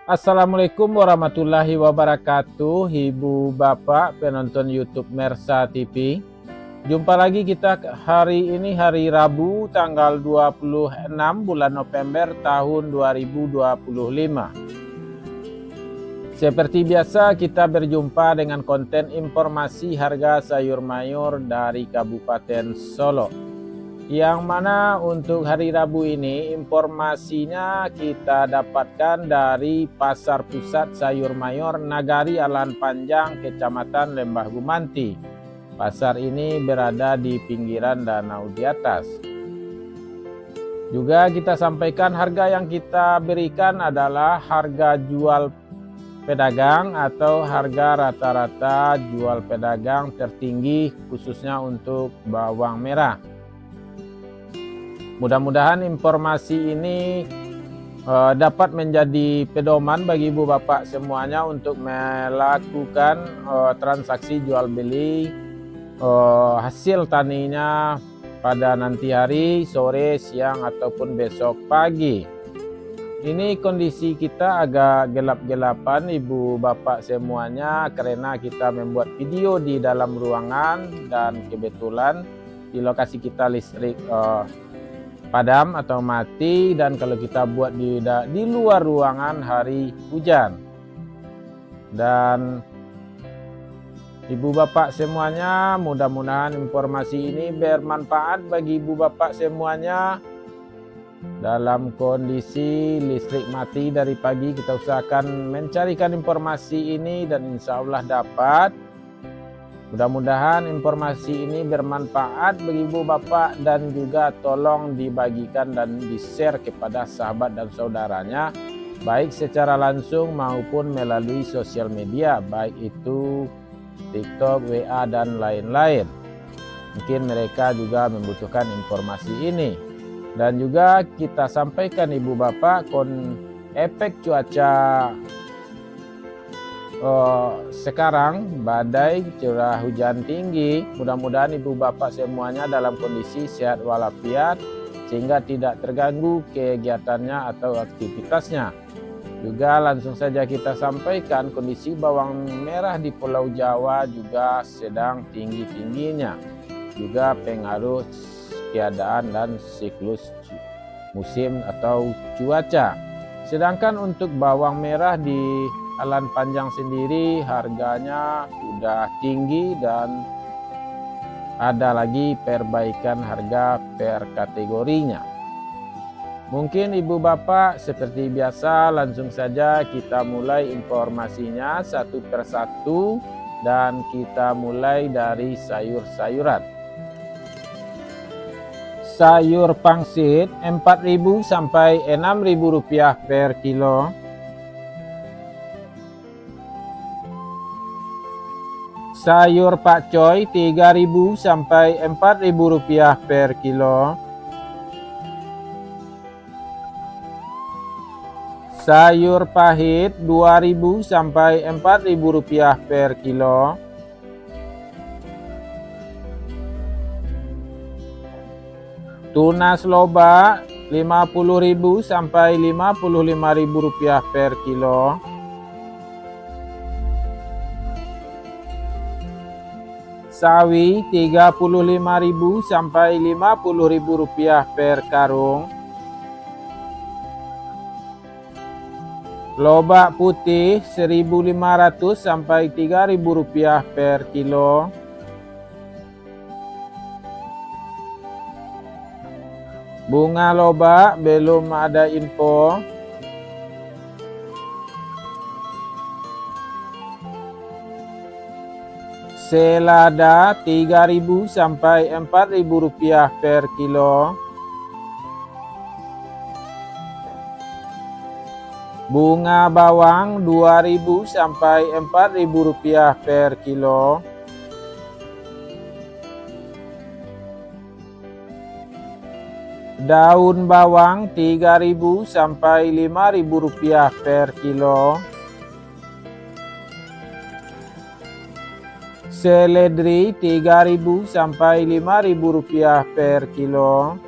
Assalamualaikum warahmatullahi wabarakatuh, Ibu Bapak penonton YouTube Mersa TV. Jumpa lagi kita hari ini, hari Rabu tanggal 26 bulan November tahun 2025. Seperti biasa kita berjumpa dengan konten informasi harga sayur mayur dari Kabupaten Solo. Yang mana untuk hari Rabu ini informasinya kita dapatkan dari Pasar Pusat Sayur Mayur Nagari Alan Panjang, Kecamatan Lembah Gumanti. Pasar ini berada di pinggiran danau di atas. Juga kita sampaikan harga yang kita berikan adalah harga jual pedagang atau harga rata-rata jual pedagang tertinggi khususnya untuk bawang merah. Mudah-mudahan informasi ini dapat menjadi pedoman bagi ibu bapak semuanya untuk melakukan transaksi jual beli hasil taninya pada nanti hari, sore, siang, ataupun besok pagi. Ini kondisi kita agak gelap-gelapan ibu bapak semuanya karena kita membuat video di dalam ruangan dan kebetulan di lokasi kita listrik padam atau mati, dan kalau kita buat di luar ruangan hari hujan. Dan ibu bapak semuanya, mudah-mudahan informasi ini bermanfaat bagi ibu bapak semuanya. Dalam kondisi listrik mati dari pagi, kita usahakan mencarikan informasi ini dan insya Allah dapat. Mudah-mudahan informasi ini bermanfaat bagi ibu bapak dan juga tolong dibagikan dan di-share kepada sahabat dan saudaranya, baik secara langsung maupun melalui sosial media, baik itu TikTok, WA, dan lain-lain. Mungkin mereka juga membutuhkan informasi ini. Dan juga kita sampaikan ibu bapak efek cuaca sekarang badai, curah hujan tinggi. Mudah-mudahan ibu bapak semuanya dalam kondisi sehat walafiat sehingga tidak terganggu kegiatannya atau aktivitasnya. Juga langsung saja kita sampaikan kondisi bawang merah di Pulau Jawa juga sedang tinggi-tingginya. Juga pengaruh keadaan dan siklus musim atau cuaca. Sedangkan untuk bawang merah di Alan Panjang sendiri harganya sudah tinggi dan ada lagi perbaikan harga per kategorinya. Mungkin ibu bapak seperti biasa langsung saja kita mulai informasinya satu persatu dan kita mulai dari sayur-sayuran. Sayur pangsit 4.000 sampai 6.000 rupiah per kilo. Sayur pakcoy 3.000 sampai 4.000 rupiah per kilo. Sayur pahit 2.000 sampai 4.000 rupiah per kilo. Tunas loba 50.000 sampai 55.000 rupiah per kilo. Sawi 35.000 sampai 50.000 rupiah per karung. Lobak putih 1.500 sampai 3.000 rupiah per kilo. Bunga lobak belum ada info. Selada 3.000 sampai 4.000 rupiah per kilo. Bunga bawang 2.000 sampai 4.000 rupiah per kilo. Daun bawang 3.000 sampai 5.000 rupiah per kilo. Seledri 3.000 sampai 5.000 rupiah per kilo.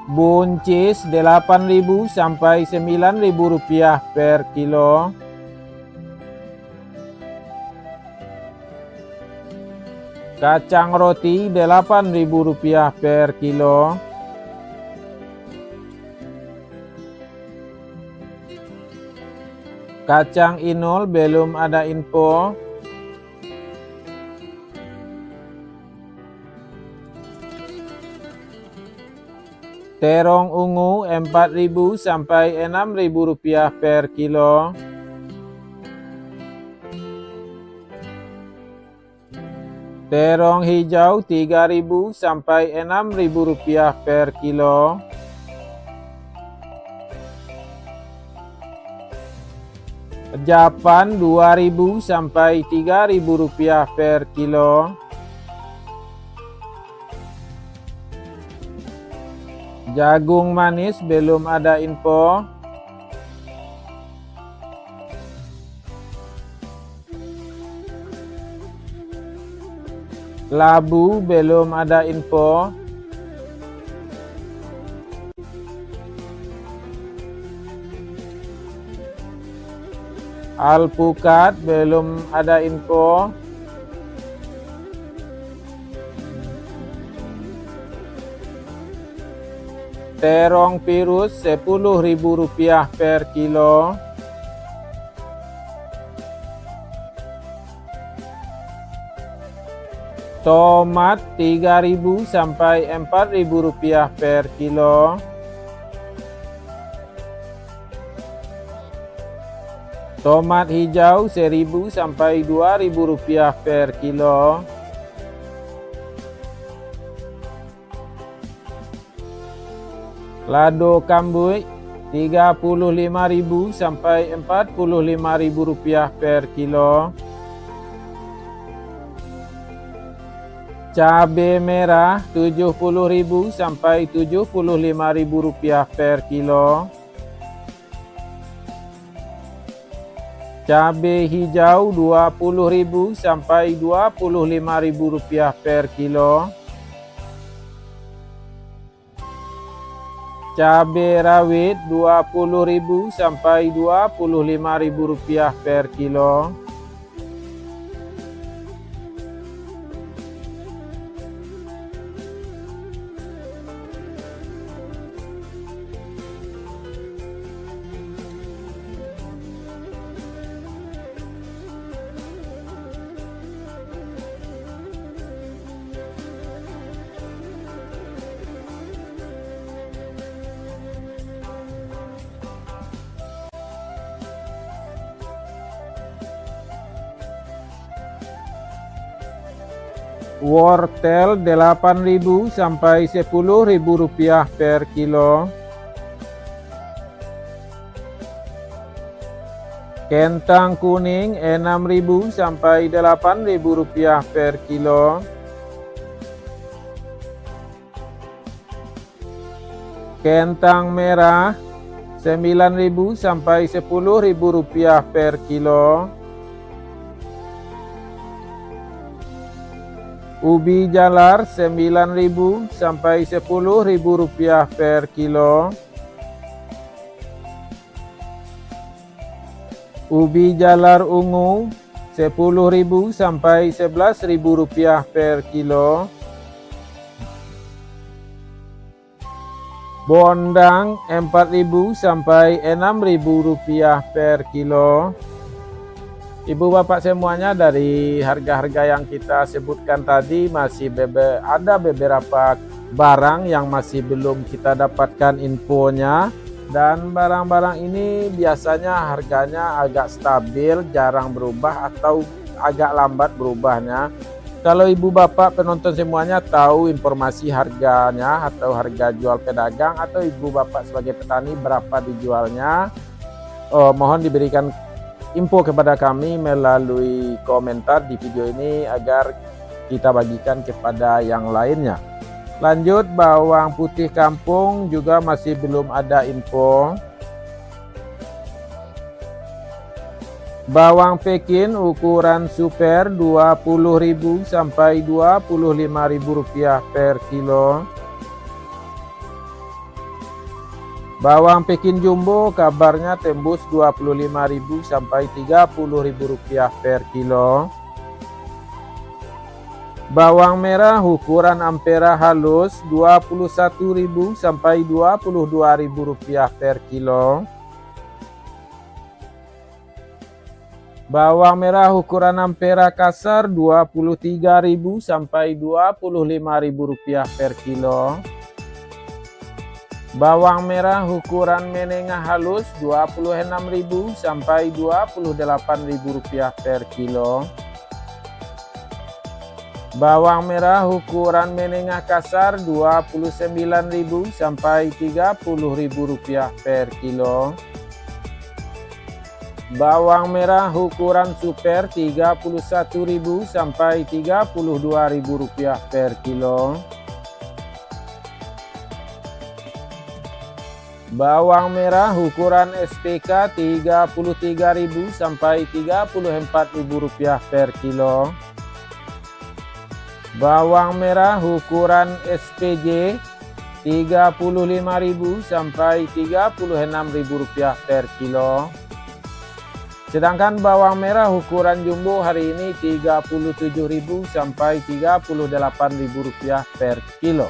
Buncis 8.000 sampai 9.000 rupiah per kilo. Kacang roti 8.000 rupiah per kilo. Kacang inul belum ada info. Terong ungu 4.000 sampai 6.000 rupiah per kilo. Terong hijau 3.000 sampai 6.000 rupiah per kilo. Japan 2.000 sampai 3.000 rupiah per kilo. Jagung manis belum ada info. Labu belum ada info. Alpukat belum ada info. Terong pirus 10.000 rupiah per kilo. Tomat 3.000 sampai 4.000 rupiah per kilo. Tomat hijau 1.000 sampai 2.000 rupiah per kilo. Lado kambui 35.000 sampai 45.000 rupiah per kilo. Cabai merah 70.000 sampai 75.000 rupiah per kilo. Cabai hijau 20.000 sampai 25.000 rupiah per kilo. Cabai rawit 20.000 sampai 25.000 rupiah per kilo. Wortel 8.000 sampai 10.000 rupiah per kilo. Kentang kuning 6.000 sampai 8.000 rupiah per kilo. Kentang merah 9.000 sampai 10.000 rupiah per kilo. Ubi jalar 9.000 sampai 10.000 rupiah per kilo. Ubi jalar ungu 10.000 sampai 11.000 rupiah per kilo. Bondang 4.000 sampai 6.000 rupiah per kilo. Ibu bapak semuanya, dari harga-harga yang kita sebutkan tadi masih ada beberapa barang yang masih belum kita dapatkan infonya. Dan barang-barang ini biasanya harganya agak stabil, jarang berubah atau agak lambat berubahnya. Kalau ibu bapak penonton semuanya tahu informasi harganya atau harga jual pedagang, atau ibu bapak sebagai petani berapa dijualnya, mohon diberikan info kepada kami melalui komentar di video ini agar kita bagikan kepada yang lainnya. Lanjut, bawang putih kampung juga masih belum ada info. Bawang Pekin ukuran super 20.000 sampai 25.000 rupiah per kilo. Bawang Pekin jumbo kabarnya tembus Rp25.000 sampai Rp30.000 per kilo. Bawang merah ukuran Ampera halus Rp21.000 sampai Rp22.000 per kilo. Bawang merah ukuran Ampera kasar Rp23.000 sampai Rp25.000 per kilo. Bawang merah ukuran menengah halus Rp26.000 sampai Rp28.000 per kilo. Bawang merah ukuran menengah kasar Rp29.000 sampai Rp30.000 per kilo. Bawang merah ukuran super Rp31.000 sampai Rp32.000 per kilo. Bawang merah ukuran SPK Rp33.000 sampai Rp34.000 per kilo. Bawang merah ukuran SPJ Rp35.000 sampai Rp36.000 per kilo. Sedangkan bawang merah ukuran jumbo hari ini Rp37.000 sampai Rp38.000 per kilo.